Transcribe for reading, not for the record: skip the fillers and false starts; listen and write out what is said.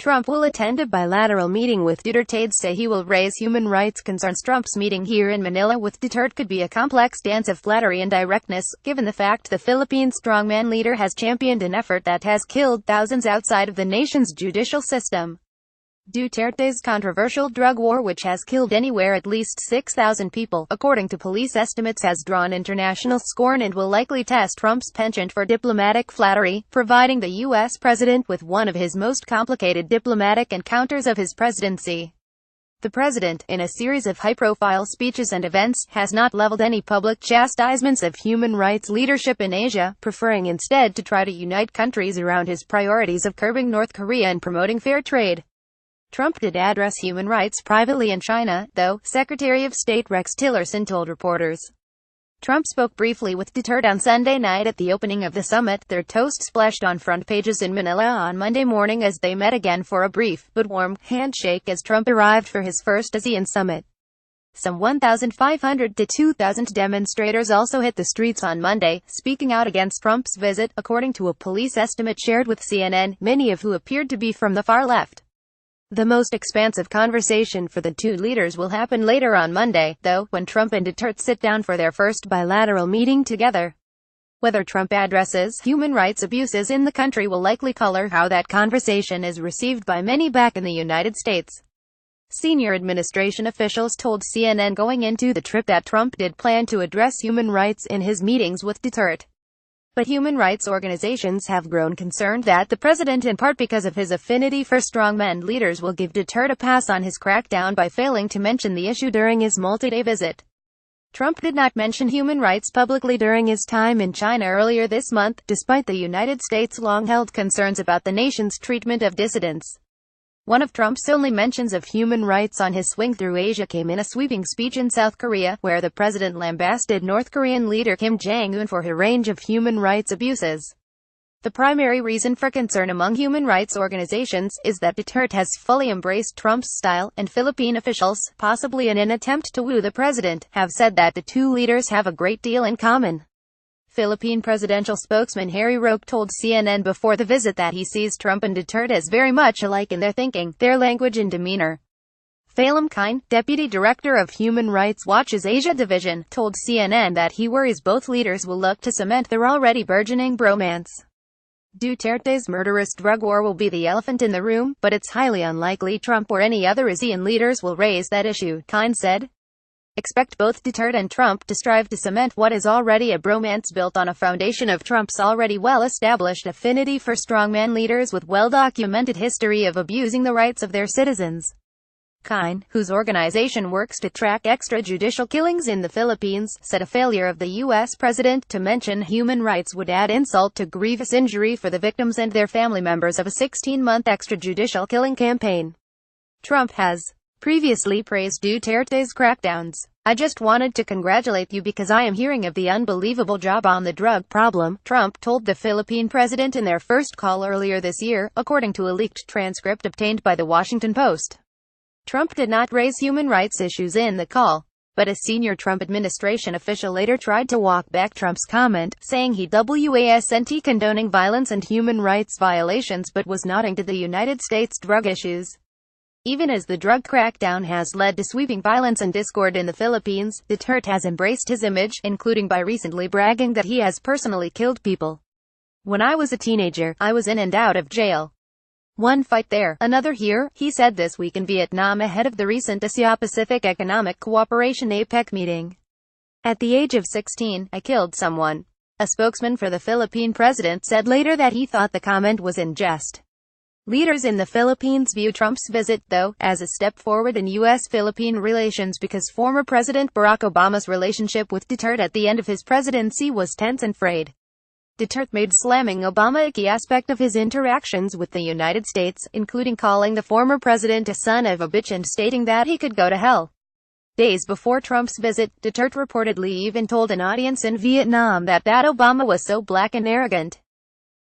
Trump will attend a bilateral meeting with Duterte. Say he will raise human rights concerns. Trump's meeting here in Manila with Duterte could be a complex dance of flattery and directness, given the fact the Philippine strongman leader has championed an effort that has killed thousands outside of the nation's judicial system. Duterte's controversial drug war, which has killed anywhere at least 6,000 people, according to police estimates, has drawn international scorn and will likely test Trump's penchant for diplomatic flattery, providing the U.S. president with one of his most complicated diplomatic encounters of his presidency. The president, in a series of high-profile speeches and events, has not leveled any public chastisements of human rights leadership in Asia, preferring instead to try to unite countries around his priorities of curbing North Korea and promoting fair trade. Trump did address human rights privately in China, though, Secretary of State Rex Tillerson told reporters. Trump spoke briefly with Duterte on Sunday night at the opening of the summit. Their toast splashed on front pages in Manila on Monday morning as they met again for a brief, but warm, handshake as Trump arrived for his first ASEAN summit. Some 1,500 to 2,000 demonstrators also hit the streets on Monday, speaking out against Trump's visit, according to a police estimate shared with CNN, many of who appeared to be from the far left. The most expansive conversation for the two leaders will happen later on Monday, though, when Trump and Duterte sit down for their first bilateral meeting together. Whether Trump addresses human rights abuses in the country will likely color how that conversation is received by many back in the United States. Senior administration officials told CNN going into the trip that Trump did plan to address human rights in his meetings with Duterte. But human rights organizations have grown concerned that the president, in part because of his affinity for strongmen leaders, will give Duterte a pass on his crackdown by failing to mention the issue during his multi-day visit. Trump did not mention human rights publicly during his time in China earlier this month, despite the United States' long-held concerns about the nation's treatment of dissidents. One of Trump's only mentions of human rights on his swing through Asia came in a sweeping speech in South Korea, where the president lambasted North Korean leader Kim Jong-un for a range of human rights abuses. The primary reason for concern among human rights organizations is that Duterte has fully embraced Trump's style, and Philippine officials, possibly in an attempt to woo the president, have said that the two leaders have a great deal in common. Philippine presidential spokesman Harry Roque told CNN before the visit that he sees Trump and Duterte as very much alike in their thinking, their language and demeanor. Phelim Kine, deputy director of Human Rights Watch's Asia division, told CNN that he worries both leaders will look to cement their already burgeoning bromance. Duterte's murderous drug war will be the elephant in the room, but it's highly unlikely Trump or any other ASEAN leaders will raise that issue, Kine said. Expect both Duterte and Trump to strive to cement what is already a bromance built on a foundation of Trump's already well-established affinity for strongman leaders with well-documented history of abusing the rights of their citizens. Kine, whose organization works to track extrajudicial killings in the Philippines, said a failure of the U.S. president to mention human rights would add insult to grievous injury for the victims and their family members of a 16-month extrajudicial killing campaign. Trump has previously praised Duterte's crackdowns. I just wanted to congratulate you because I am hearing of the unbelievable job on the drug problem, Trump told the Philippine president in their first call earlier this year, according to a leaked transcript obtained by The Washington Post. Trump did not raise human rights issues in the call, but a senior Trump administration official later tried to walk back Trump's comment, saying he wasn't condoning violence and human rights violations but was nodding to the United States drug issues. Even as the drug crackdown has led to sweeping violence and discord in the Philippines, Duterte has embraced his image, including by recently bragging that he has personally killed people. When I was a teenager, I was in and out of jail. One fight there, another here, he said this week in Vietnam ahead of the recent Asia-Pacific Economic Cooperation APEC meeting. At the age of 16, I killed someone. A spokesman for the Philippine president said later that he thought the comment was in jest. Leaders in the Philippines view Trump's visit, though, as a step forward in U.S.-Philippine relations because former President Barack Obama's relationship with Duterte at the end of his presidency was tense and frayed. Duterte made slamming Obama a key aspect of his interactions with the United States, including calling the former president a son of a bitch and stating that he could go to hell. Days before Trump's visit, Duterte reportedly even told an audience in Vietnam that Obama was so black and arrogant.